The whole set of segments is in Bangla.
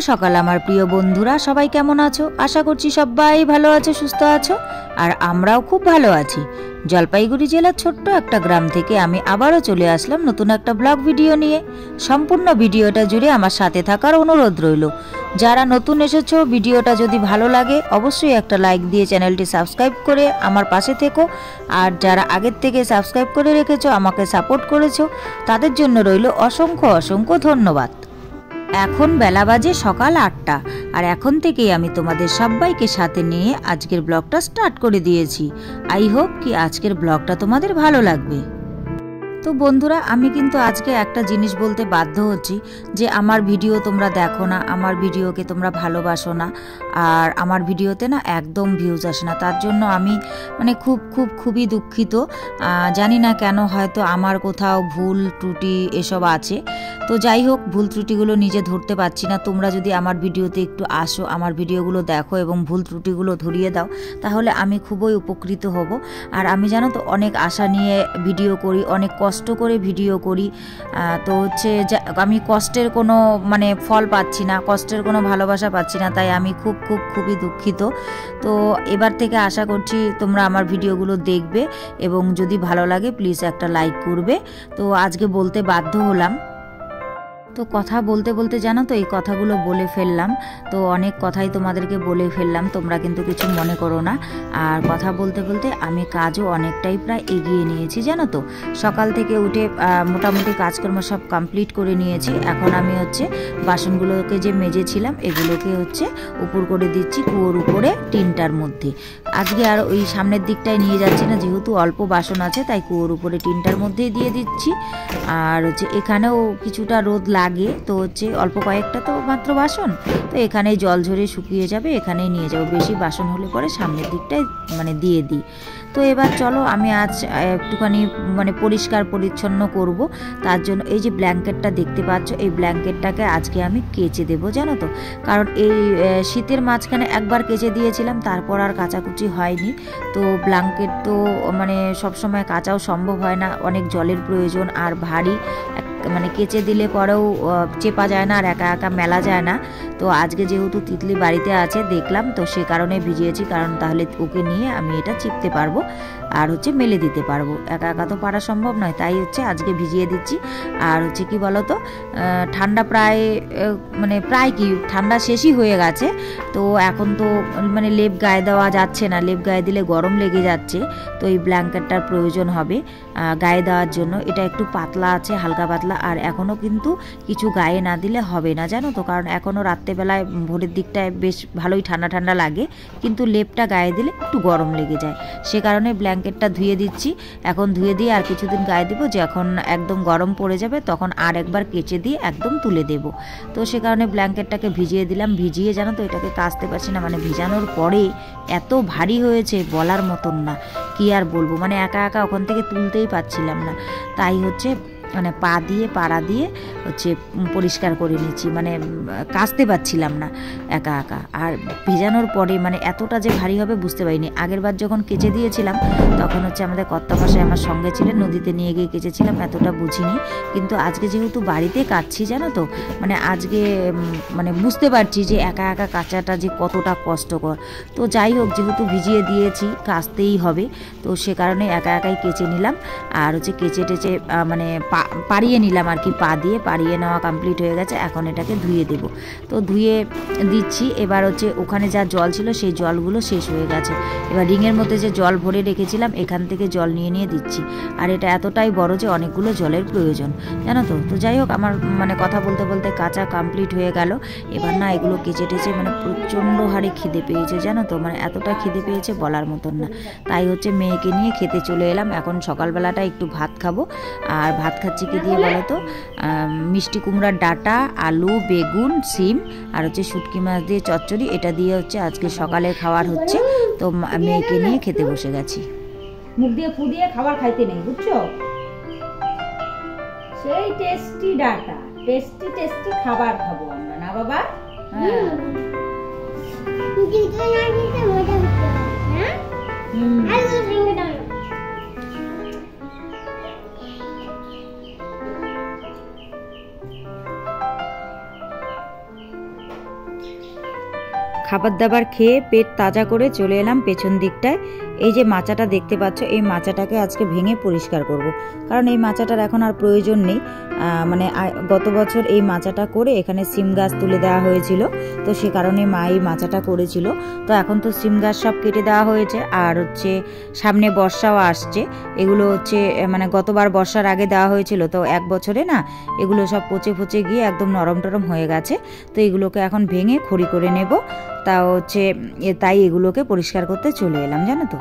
সকাল আমার প্রিয় বন্ধুরা, সবাই কেমন আছো? আশা করছি সবাই ভালো আছো, সুস্থ আছো। আর আমরাও খুব ভালো আছি। জলপাইগুড়ি জেলার ছোট্ট একটা গ্রাম থেকে আমি আবারও চলে আসলাম নতুন একটা ব্লগ ভিডিও নিয়ে। সম্পূর্ণ ভিডিওটা জুড়ে আমার সাথে থাকার অনুরোধ রইল। যারা নতুন এসেছো, ভিডিওটা যদি ভালো লাগে অবশ্যই একটা লাইক দিয়ে চ্যানেলটি সাবস্ক্রাইব করে আমার পাশে থেকো। আর যারা আগের থেকে সাবস্ক্রাইব করে রেখেছো, আমাকে সাপোর্ট করেছো, তাদের জন্য রইল অসংখ্য অসংখ্য ধন্যবাদ। এখন বেলা বাজে সকাল 8টা, আর এখন থেকেই আমি তোমাদের সবাইকে সাথে নিয়ে আজকের ব্লগটা স্টার্ট করে দিয়েছি। আই হোপ কি আজকের ব্লগটা তোমাদের ভালো লাগবে। তো বন্ধুরা, আমি কিন্তু আজকে একটা জিনিস বলতে বাধ্য হচ্ছি যে আমার ভিডিও তোমরা দেখো না, আমার ভিডিওকে তোমরা ভালোবাসো না, আর আমার ভিডিওতে না একদম ভিউজ আসে না। তার জন্য আমি খুবই দুঃখিত। জানি না কেন, হয়তো আমার কোথাও ভুল ত্রুটি এসব আছে। তো যাই হোক, ভুল ত্রুটিগুলো নিজে ধরতে পারছি না। তোমরা যদি আমার ভিডিওতে একটু আসো, আমার ভিডিওগুলো দেখো এবং ভুল ত্রুটিগুলো ধরিয়ে দাও, তাহলে আমি খুবই উপকৃত হব। আর আমি জানো তো অনেক আশা নিয়ে ভিডিও করি, অনেক কষ্ট করে ভিডিও করি। তো হচ্ছে আমি কষ্টের কোনো ফল পাচ্ছি না, কষ্টের কোনো ভালোবাসা পাচ্ছি না, তাই আমি খুবই দুঃখিত। তো এবার থেকে আশা করছি তোমরা আমার ভিডিওগুলো দেখবে এবং যদি ভালো লাগে প্লিজ একটা লাইক করবে। তো আজকে বলতে বাধ্য হলাম। তো কথা বলতে বলতে জানো তো এই কথাগুলো বলে ফেললাম। তো অনেক কথাই তোমাদেরকে বলে ফেললাম, তোমরা কিন্তু কিছু মনে করো না। আর কথা বলতে বলতে আমি কাজও অনেকটাই প্রায় এগিয়ে নিয়েছি জানো তো। সকাল থেকে উঠে মোটামুটি কাজকর্ম সব কমপ্লিট করে নিয়েছি। এখন আমি হচ্ছে বাসনগুলোকে যে মেজেছিলাম এগুলোকে হচ্ছে উপর করে দিচ্ছি কুয়োর উপরে টিনটার মধ্যে। আজকে আর ওই সামনের দিকটায় নিয়ে যাচ্ছি না, যেহেতু অল্প বাসন আছে তাই কুয়োর উপরে টিনটার মধ্যেই দিয়ে দিচ্ছি। আর হচ্ছে এখানেও কিছুটা রোদ লাগে, তো হচ্ছে অল্প কয়েকটা তো মাত্র বাসন, তো এখানেই জল ঝরে শুকিয়ে যাবে, এখানেই নিয়ে যাবো। বেশি বাসন হলে পরে সামনের দিকটায় দিয়ে দিই। তো এবার চলো, আমি আজ একটুখানি পরিষ্কার পরিচ্ছন্ন করব। তার জন্য এই যে ব্ল্যাঙ্কেটটা দেখতে পাচ্ছ, এই ব্ল্যাঙ্কেটটাকে আজকে আমি কেচে দেবো জানো তো। কারণ এই শীতের মাঝখানে একবার কেচে দিয়েছিলাম, তারপর আর কাচাকুচি হয়নি। তো ব্ল্যাঙ্কেট তো সবসময় কাচাও সম্ভব হয় না, অনেক জলের প্রয়োজন, আর ভারী কেচে দিলে পরেও চেপা যায় না, আর একা একা মেলা যায় না। তো আজকে যেহেতু তিতলি বাড়িতে আছে দেখলাম, তো সে কারণে ভিজিয়েছি, কারণ তাহলে ওকে নিয়ে আমি এটা চিপতে পারবো আর হচ্ছে মেলে দিতে পারবো। একা একা তো পারা সম্ভব নয়, তাই হচ্ছে আজকে ভিজিয়ে দিচ্ছি। আর হচ্ছে কি বলতো, ঠান্ডা প্রায় কি ঠান্ডা শেষই হয়ে গেছে। তো এখন তো লেপ গায়ে দেওয়া যাচ্ছে না, লেপ গায়ে দিলে গরম লেগে যাচ্ছে। তো এই ব্ল্যাঙ্কেটটার প্রয়োজন হবে গায়ে দেওয়ার জন্য। এটা একটু পাতলা আছে, হালকা পাতলা, আর এখনও কিন্তু কিছু গায়ে না দিলে হবে না জানো তো। কারণ এখনও রাত্রেবেলায় ভোরের দিকটায় বেশ ভালোই ঠান্ডা ঠান্ডা লাগে, কিন্তু লেপটা গায়ে দিলে একটু গরম লেগে যায়। সে কারণে ব্ল্যাঙ্কেটটা ধুয়ে দিচ্ছি। এখন ধুয়ে দিয়ে আর কিছুদিন গায়ে দিব, যখন একদম গরম পড়ে যাবে তখন আর একবার কেচে দিয়ে একদম তুলে দেব। তো সে কারণে ব্ল্যাঙ্কেটটাকে ভিজিয়ে দিলাম। ভিজিয়ে জানো তো এটাকে কাচতে পারছি না, ভিজানোর পরে এত ভারী হয়েছে বলার মতন না। কি আর বলবো, একা একা ওখান থেকে তুলতেই পারছিলাম না। তাই হচ্ছে পা দিয়ে পাড়া দিয়ে হচ্ছে পরিষ্কার করে নিচ্ছি, কাচতে পারছিলাম না একা একা। আর ভেজানোর পরে এতটা যে ভারী হবে বুঝতে পারিনি। আগের বার যখন কেচে দিয়েছিলাম তখন হচ্ছে আমাদের কর্তামশাই আমার সঙ্গে ছিলেন, নদীতে নিয়ে গিয়ে কেচেছিলাম, এতটা বুঝিনি। কিন্তু আজকে যেহেতু বাড়িতে কাচ্ছি জানো তো, আজকে বুঝতে পারছি যে একা একা কাচাটা যে কতটা কষ্টকর। তো যাই হোক, যেহেতু ভিজিয়ে দিয়েছি কাচতেই হবে, তো সে কারণে একা একাই কেচে নিলাম। আর হচ্ছে কেচে টেচে পাড়িয়ে নিলাম আর কি, পা দিয়ে পাড়িয়ে নেওয়া কমপ্লিট হয়ে গেছে। এখন এটাকে ধুয়ে দেব। তো ধুয়ে দিচ্ছি। এবার হচ্ছে ওখানে যা জল ছিল সেই জলগুলো শেষ হয়ে গেছে। এবার রিংয়ের মধ্যে যে জল ভরে রেখেছিলাম এখান থেকে জল নিয়ে নিয়ে দিচ্ছি। আর এটা এতটাই বড় যে অনেকগুলো জলের প্রয়োজন জানো তো। তো যাই হোক, আমার কথা বলতে বলতে কাঁচা কমপ্লিট হয়ে গেল। এবার না এগুলো কেচে টেচে প্রচণ্ড হারে খিদে পেয়েছে জানো তো, এতটা খিদে পেয়েছে বলার মতন না। তাই হচ্ছে মেয়েকে নিয়ে খেতে চলে এলাম। এখন সকালবেলাটা একটু ভাত খাবো। আর ভাত খাচ্ছি কি দিয়ে বলো তো, মিষ্টি কুমড়ার ডাঁটা, আলু, বেগুন, সিম আর হচ্ছে শুটকি মাছ দিয়ে চচ্চড়ি। এটা দিয়ে হচ্ছে আজকে সকালের খাবার হচ্ছে। তো মেয়েকে নিয়ে খেতে বসে গেছি। মুখ দিয়ে ফু দিয়ে খাবার খাইতে নেই, বুঝছো? সেই টেস্টি ডাঁটা, টেস্টি খাবার খাবো আমরা, না বাবা? হ্যাঁ। খাবার দাবার খেয়ে পেট তাজা করে চলে এলাম পেছন দিকটায়। এই যে মাচাটা দেখতে পাচ্ছ, এই মাচাটাকে আজকে ভেঙে পরিষ্কার করব। কারণ এই মাচাটার এখন আর প্রয়োজন নেই। মানে গত বছর এই মাচাটা করে এখানে সিম গাছ তুলে দেওয়া হয়েছিল, তো সে কারণে মা এই মাচাটা করেছিল। তো এখন তো সিম গাছ সব কেটে দেওয়া হয়েছে, আর হচ্ছে সামনে বর্ষাও আসছে। এগুলো হচ্ছে মানে গতবার বর্ষার আগে দেওয়া হয়েছিল, তো এক বছরে না এগুলো সব পচে পচে গিয়ে একদম নরম টরম হয়ে গেছে। তো এগুলোকে এখন ভেঙে খড়ি করে নেব। তা হচ্ছে তাই এগুলোকে পরিষ্কার করতে চলে এলাম, জানো তো।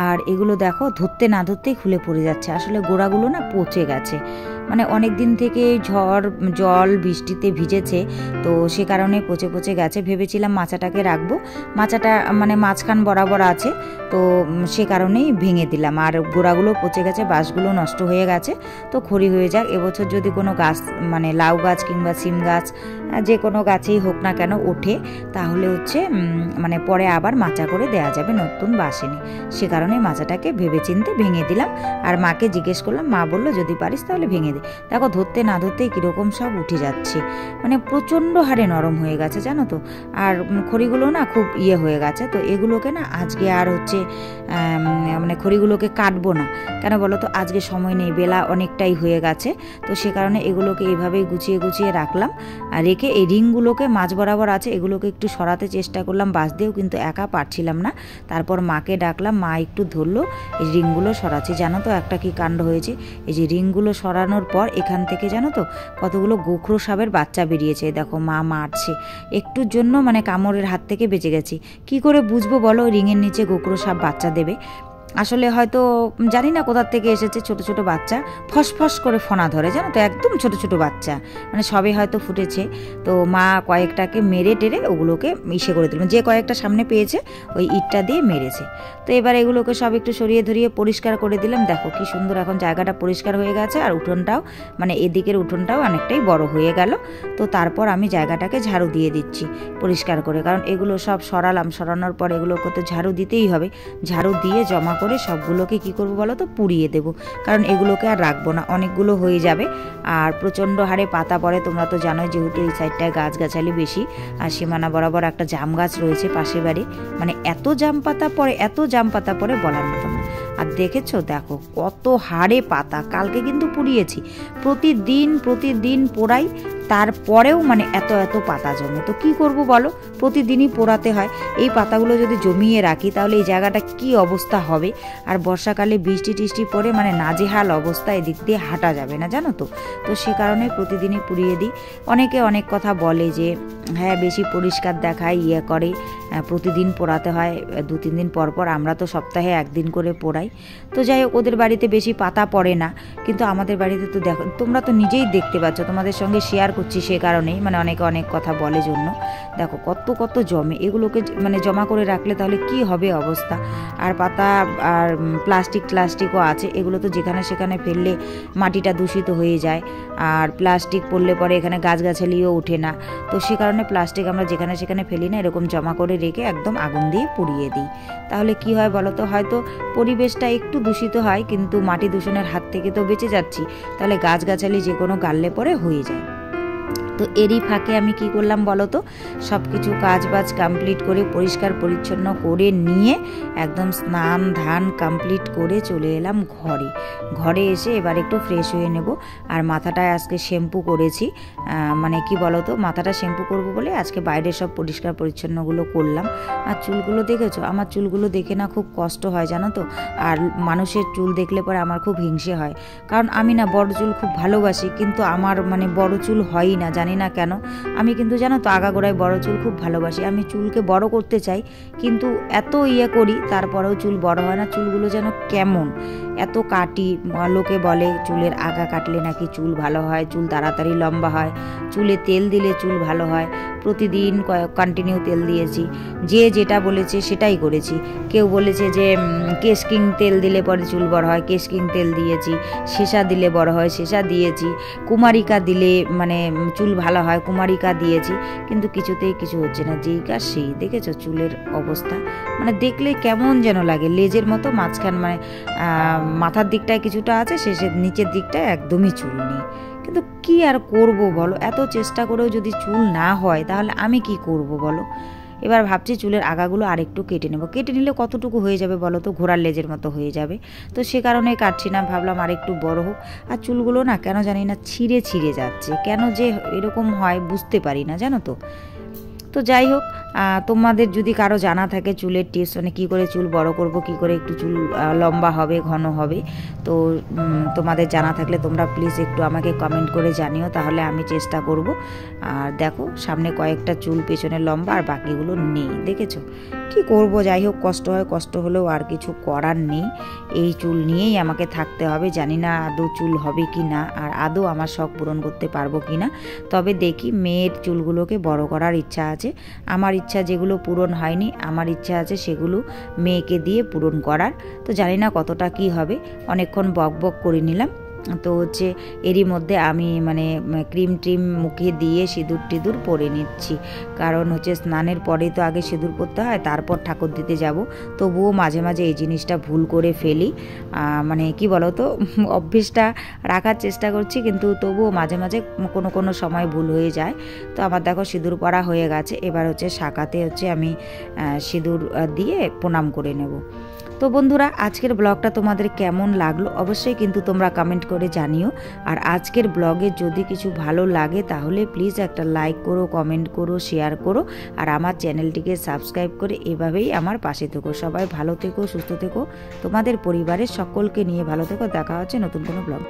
আর এগুলো দেখো ধরতে না ধরতেই খুলে পড়ে যাচ্ছে, আসলে গোড়াগুলো না পচে গেছে। মানে অনেক দিন থেকে ঝড় জল বৃষ্টিতে ভিজেছে, তো সে কারণে পচে পচে গেছে। ভেবেছিলাম মাচাটাকে রাখবো, মাচাটা মানে মাঝখান বরাবর আছে, তো সে কারণেই ভেঙে দিলাম। আর গোড়াগুলো পচে গেছে, বাঁশগুলো নষ্ট হয়ে গেছে, তো খড়ি হয়ে যাক। এবছর যদি কোনো গাছ মানে লাউ গাছ কিংবা সিম গাছ যে কোনো গাছেই হোক না কেন ওঠে, তাহলে হচ্ছে মানে পরে আবার মাচা করে দেওয়া যাবে, নতুন বাঁশ এনে। সে কারণে মাচাটাকে ভেবেচিন্তে ভেঙে দিলাম। আর মাকে জিজ্ঞেস করলাম, মা বললো যদি পারিস তাহলে ভেঙে দে। দেখো ধরতে না ধরতেই কীরকম সব উঠে যাচ্ছে, মানে প্রচণ্ড হারে নরম হয়ে গেছে, জানো তো। আর খড়িগুলো না খুব হয়ে গেছে। তো এগুলোকে না আজকে আর হচ্ছে মানে খড়িগুলোকে কাটবো না, কেন বলো তো, আজকে সময় নেই, বেলা অনেকটাই হয়ে গেছে। তো সে কারণে এগুলোকে এইভাবেই গুছিয়ে গুছিয়ে রাখলাম। আর রেখে এই রিংগুলোকে মাঝ বরাবর আছে, এগুলোকে একটু সরাতে চেষ্টা করলাম বাঁশ দিয়েও, কিন্তু একা পারছিলাম না। তারপর মাকে ডাকলাম, মা একটু ধরলো, এই রিংগুলো সরাচ্ছি। জানো তো একটা কি কাণ্ড হয়েছে, এই যে রিংগুলো সরানোর পর এখান থেকে জানো তো কতগুলো গোখরো সাপের বাচ্চা বেরিয়েছে। দেখো মা মারছে, একটুর জন্য মানে কামড়ের হাত থেকে বেঁচে গেছি। কি করে বুঝবো বলো রিংয়ের নিচে গোখরো সাপ বাচ্চা দেবে? আসলে হয়তো জানি না কোথার থেকে এসেছে, ছোট ছোট বাচ্চা ফসফস করে ফোনা ধরে, জানো তো, একদম ছোট ছোট বাচ্চা, মানে সবে হয়তো ফুটেছে। তো মা কয়েকটাকে মেরে টেরে ওগুলোকে ইসে করে দিল, যে কয়েকটা সামনে পেয়েছে ওই ইটটা দিয়ে মেরেছে। তো এবার এগুলোকে সব একটু সরিয়ে ধরিয়ে পরিষ্কার করে দিলাম। দেখো কি সুন্দর এখন জায়গাটা পরিষ্কার হয়ে গেছে, আর উঠোনটাও মানে এদিকের উঠোনটাও অনেকটাই বড় হয়ে গেল। তো তারপর আমি জায়গাটাকে ঝাড়ু দিয়ে দিচ্ছি পরিষ্কার করে, কারণ এগুলো সব সরালাম, সরানোর পর এগুলোকে তো ঝাড়ু দিতেই হবে। ঝাড়ু দিয়ে জমা করে সবগুলোকে কি করব বলো তো, পুড়িয়ে দেব, কারণ এগুলোকে আর রাখবো না, অনেকগুলো হয়ে যাবে। আর প্রচণ্ড হারে পাতা পড়ে, তোমরা তো জানোই, যেহেতু এই সাইডটায় গাছগাছালি বেশি। আর সীমানা বরাবর একটা জাম গাছ রয়েছে পাশের বাড়ি, মানে এত জাম পাতা পড়ে, এত জাম পাতা পড়ে বলার মতো না। আর দেখেছো দেখো কত হারে পাতা, কালকে কিন্তু পুড়িয়েছি, প্রতিদিন পোড়াই, তারপরেও মানে এত এত পাতা জমে। তো কি করব বলো, প্রতিদিনই পোড়াতে হয়। এই পাতাগুলো যদি জমিয়ে রাখি তাহলে এই জায়গাটা কি অবস্থা হবে। আর বর্ষাকালে বৃষ্টি টিষ্টি পড়ে মানে নাজেহাল অবস্থা, এদিক দিয়ে হাঁটা যাবে না, জানো তো। তো সে কারণে প্রতিদিনই পুড়িয়ে দিই। অনেকে অনেক কথা বলে যে হ্যাঁ বেশি পরিষ্কার দেখায়, করে, প্রতিদিন পোড়াতে হয় 2-3 দিন পর পর। আমরা তো সপ্তাহে 1 দিন করে পোড়াই। তো যাই হোক, ওদের বাড়িতে বেশি পাতা পড়ে না, কিন্তু আমাদের বাড়িতে তো দেখো, তোমরা তো নিজেই দেখতে পাচ্ছ, তোমাদের সঙ্গে শেয়ার করছি সে কারণেই, মানে অনেকে অনেক কথা বলে জন্য। দেখো কত কত জমে, এগুলোকে মানে জমা করে রাখলে তাহলে কি হবে অবস্থা। আর পাতা আর প্লাস্টিকও আছে, এগুলো তো যেখানে সেখানে ফেললে মাটিটা দূষিত হয়ে যায়। আর প্লাস্টিক পড়লে পরে এখানে গাছগাছালিও ওঠে না। তো সে কারণে প্লাস্টিক আমরা যেখানে সেখানে ফেলি না, এরকম জমা করে রেখে একদম আগুন দিয়ে পুড়িয়ে দিই। তাহলে কি হয় বলো তো, হয়তো পরিবেশটা একটু দূষিত হয়, কিন্তু মাটি দূষণের হাত থেকে তো বেঁচে যাচ্ছি। তাহলে গাছগাছালি যে কোনো গাললে পরে হয়ে যায়। তো এরই ফাঁকে আমি কি করলাম বলো তো, সব কিছু কাজবাজ কমপ্লিট করে পরিষ্কার পরিচ্ছন্ন করে নিয়ে একদম স্নান ধান কমপ্লিট করে চলে এলাম ঘরে এসে এবার একটু ফ্রেশ হয়ে নেব। আর মাথাটায় আজকে শ্যাম্পু করেছি, মানে কি বলো তো, মাথাটা শ্যাম্পু করবো বলে আজকে বাইরে সব পরিষ্কার পরিচ্ছন্নগুলো করলাম। আর চুলগুলো দেখেছো, আমার চুলগুলো দেখে না খুব কষ্ট হয়, জানো তো। আর মানুষের চুল দেখলে পরে আমার খুব হিংসে হয়, কারণ আমি না বড় চুল খুব ভালোবাসি, কিন্তু আমার মানে বড় চুল হয়ই না, জানি না কেন। আমি কিন্তু জানো তো আগাগোড়ায় বড় চুল খুব ভালোবাসি, আমি চুলকে বড় করতে চাই, কিন্তু এত করি তারপরেও চুল বড় হয় না। চুলগুলো যেন কেমন, এত কাটি। লোকে বলে চুলের আগা কাটলে নাকি চুল ভালো হয়, চুল তাড়াতাড়ি লম্বা হয়, চুলে তেল দিলে চুল ভালো হয়। প্রতিদিন কন্টিনিউ তেল দিয়েছি, যে যেটা বলেছে সেটাই করেছি। কেউ বলেছে যে কেশকিং তেল দিলে পরে চুল বড় হয়, কেশকিং তেল দিয়েছি। সেসা দিলে বড় হয়, সেসা দিয়েছি। কুমারিকা দিলে মানে চুল ভালো হয়, কুমারিকা দিয়েছি, কিন্তু কিছুতেই কিছু হচ্ছে না। যেই কাজ সেই, দেখেছো চুলের অবস্থা, মানে দেখলে কেমন যেন লাগে, লেজের মতো মাঝখান মানে মাথার দিকটায় কিছুটা আছে, শেষের নিচের দিকটায় একদমই চুল নেই। কিন্তু কি আর করব বলো, এত চেষ্টা করেও যদি চুল না হয় তাহলে আমি কি করব বলো। এবার ভাবছি চুলের আগাগুলো আরেকটু কেটে নেব। কেটে নিলে কতটুকু হয়ে যাবে বলো তো, ঘোড়ার লেজের মতো হয়ে যাবে। তো সে কারণে কাটছি না, ভাবলাম আরেকটু বড় হোক। আর চুলগুলো না কেন জানি না ছিঁড়ে ছিঁড়ে যাচ্ছে, কেন যে এরকম হয় বুঝতে পারি না, জানো তো। তো যাই হোক, তোমাদের যদি কারো জানা থাকে চুলের টিপস, মানে কী করে চুল বড় করব, কী করে একটু চুল লম্বা হবে, ঘন হবে, তো তোমাদের জানা থাকলে তোমরা প্লিজ একটু আমাকে কমেন্ট করে জানিও, তাহলে আমি চেষ্টা করব। আর দেখো সামনে কয়েকটা চুল পেছনে লম্বা আর বাকিগুলো নেই, দেখেছো। কি করব, যাই হোক কষ্ট হয়, কষ্ট হলেও আর কিছু করার নেই। এই চুল নিয়েই আমাকে থাকতে হবে। জানি না আদৌ চুল হবে কি না, আর আদৌ আমার শখ পূরণ করতে পারবো কি না। তবে দেখি, মেয়ের চুলগুলোকে বড় করার ইচ্ছা আছে। আমার ইচ্ছা যেগুলো পূরণ হয়নি, আমার ইচ্ছা আছে সেগুলো মেয়েকে দিয়ে পূরণ করার। তো জানি না কতটা কি হবে। অনেকক্ষণ বক বক করে নিলাম। তো হচ্ছে এরই মধ্যে আমি মানে ক্রিম ট্রিম মুখে দিয়ে সিঁদুর টিঁদুর পরে নিচ্ছি, কারণ হচ্ছে স্নানের পরেই তো আগে সিঁদুর পরতে হয়, তারপর ঠাকুর দিতে যাব। তবুও মাঝে মাঝে এই জিনিসটা ভুল করে ফেলি। মানে কি বলো তো, অভ্যেসটা রাখার চেষ্টা করছি, কিন্তু তবুও মাঝে মাঝে কোনো সময় ভুল হয়ে যায়। তো আমার দেখো সিঁদুর পরা হয়ে গেছে। এবার হচ্ছে শাখাতে হচ্ছে আমি সিঁদুর দিয়ে প্রণাম করে নেব। তো বন্ধুরা, আজকের ব্লগটা তোমাদের কেমন লাগলো অবশ্যই কিন্তু তোমরা কমেন্ট করে জানিও। আর আজকের ব্লগে যদি কিছু ভালো লাগে তাহলে প্লিজ একটা লাইক করো, কমেন্ট করো, শেয়ার করো, আর আমার চ্যানেলটিকে সাবস্ক্রাইব করে এভাবেই আমার পাশে থেকো। সবাই ভালো থেকো, সুস্থ থেকো, তোমাদের পরিবারের সকলকে নিয়ে ভালো থেকো। দেখা হচ্ছে নতুন কোনো ব্লগ।